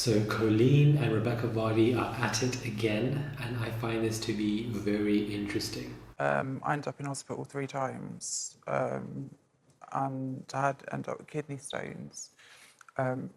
So Coleen and Rebekah Vardy are at it again, and I find this to be very interesting. I ended up in hospital 3 times and ended up with kidney stones.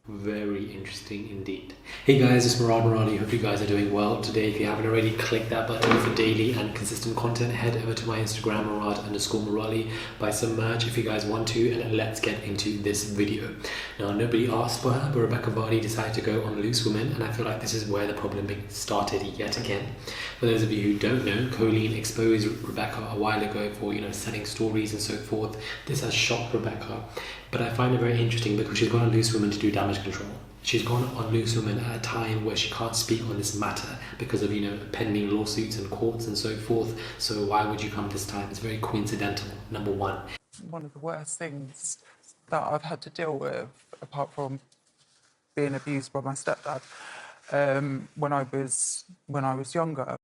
Very interesting indeed. Hey guys, it's Murali. Hope you guys are doing well. Today, if you haven't already, click that button for daily and consistent content. Head over to my Instagram, Murad_Murali. Buy some merch if you guys want to, and let's get into this video. Now, nobody asked for her, but Rebekah Vardy decided to go on Loose Women, and I feel like this is where the problem started yet again. For those of you who don't know, Coleen exposed Rebekah a while ago for, selling stories and so forth. This has shocked Rebekah, but I find it very interesting because she's gone on Loose Women to do damage control. She's gone on Loose Women at a time where she can't speak on this matter because of, pending lawsuits and courts and so forth. So why would you come this time? It's very coincidental, number one. One of the worst things that I've had to deal with, apart from being abused by my stepdad, when I was younger.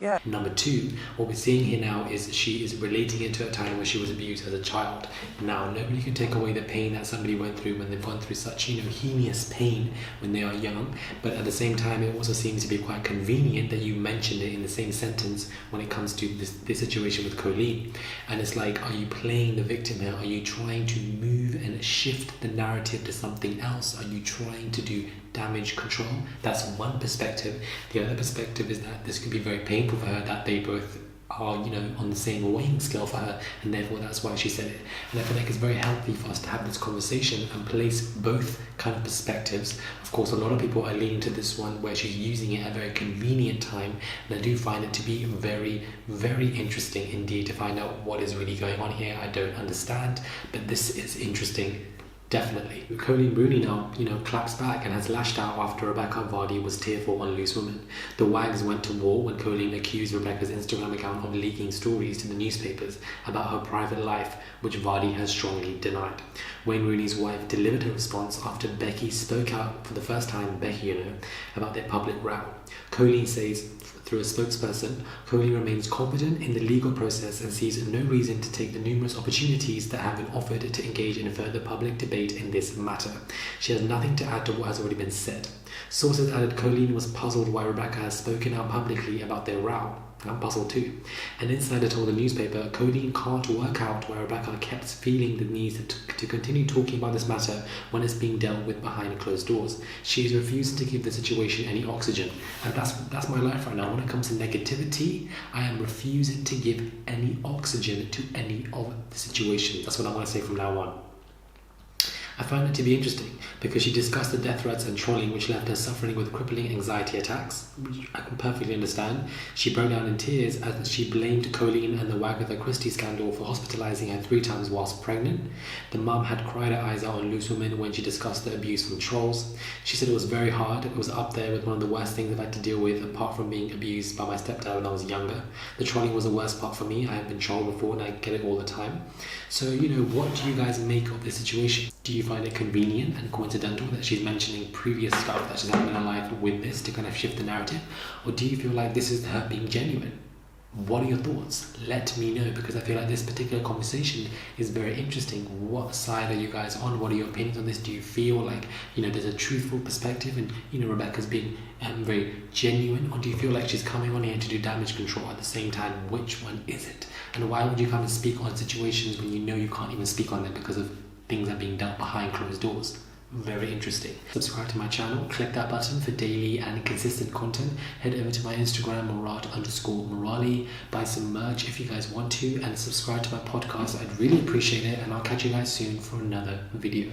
Yeah. Number two, what we're seeing here now is she is relating it to a time where she was abused as a child. Now, nobody can take away the pain that somebody went through when they've gone through such, heinous pain when they are young. But at the same time, it also seems to be quite convenient that you mentioned it in the same sentence when it comes to this situation with Coleen. And it's like, are you playing the victim here? Are you trying to move and shift the narrative to something else? Are you trying to do damage control? That's one perspective. The other perspective is that this could be very painful for her, that they both are, on the same weighing scale for her, and therefore that's why she said it. And I feel like it's very healthy for us to have this conversation and place both kind of perspectives. Of course, a lot of people are leaning to this one where she's using it at a very convenient time, and I do find it to be very, very interesting indeed to find out what is really going on here. I don't understand, but this is interesting. Definitely. Coleen Rooney now, claps back and has lashed out after Rebekah Vardy was tearful on Loose Women. The wags went to war when Coleen accused Rebekah's Instagram account of leaking stories to the newspapers about her private life, which Vardy has strongly denied. Wayne Rooney's wife delivered her response after Becky spoke out for the first time, about their public row. Coleen says, through a spokesperson, Coleen remains confident in the legal process and sees no reason to take the numerous opportunities that have been offered to engage in further public debate in this matter. She has nothing to add to what has already been said. Sources added Coleen was puzzled why Rebekah has spoken out publicly about their row. I'm puzzled too. An insider told the newspaper Coleen can't work out why Rebekah kept feeling the need to continue talking about this matter when it's being dealt with behind closed doors. She is refusing to give the situation any oxygen. And that's my life right now. When it comes to negativity, I am refusing to give any oxygen to any of the situation. That's what I'm going to say from now on. I find it to be interesting because she discussed the death threats and trolling which left her suffering with crippling anxiety attacks, which I can perfectly understand. She broke down in tears as she blamed Coleen and the Agatha Christie scandal for hospitalizing her 3 times whilst pregnant. The mum had cried her eyes out on Loose Women when she discussed the abuse from trolls. She said it was very hard. It was up there with one of the worst things I've had to deal with apart from being abused by my stepdad when I was younger. The trolling was the worst part for me. I have been trolled before and I get it all the time. So, what do you guys make of this situation? Do you find it convenient and coincidental that she's mentioning previous stuff that she's happened in her life with this to kind of shift the narrative? Or do you feel like this is her being genuine? What are your thoughts? Let me know, because I feel like this particular conversation is very interesting. What side are you guys on? What are your opinions on this? Do you feel like, there's a truthful perspective and, Rebekah's being very genuine? Or do you feel like she's coming on here to do damage control at the same time? Which one is it? And why would you come and speak on situations when you can't even speak on them because of things that are being done behind closed doors? Very interesting. Subscribe to my channel, click that button for daily and consistent content. Head over to my Instagram, Murad_Murali. Buy some merch if you guys want to, and subscribe to my podcast. I'd really appreciate it, and I'll catch you guys soon for another video.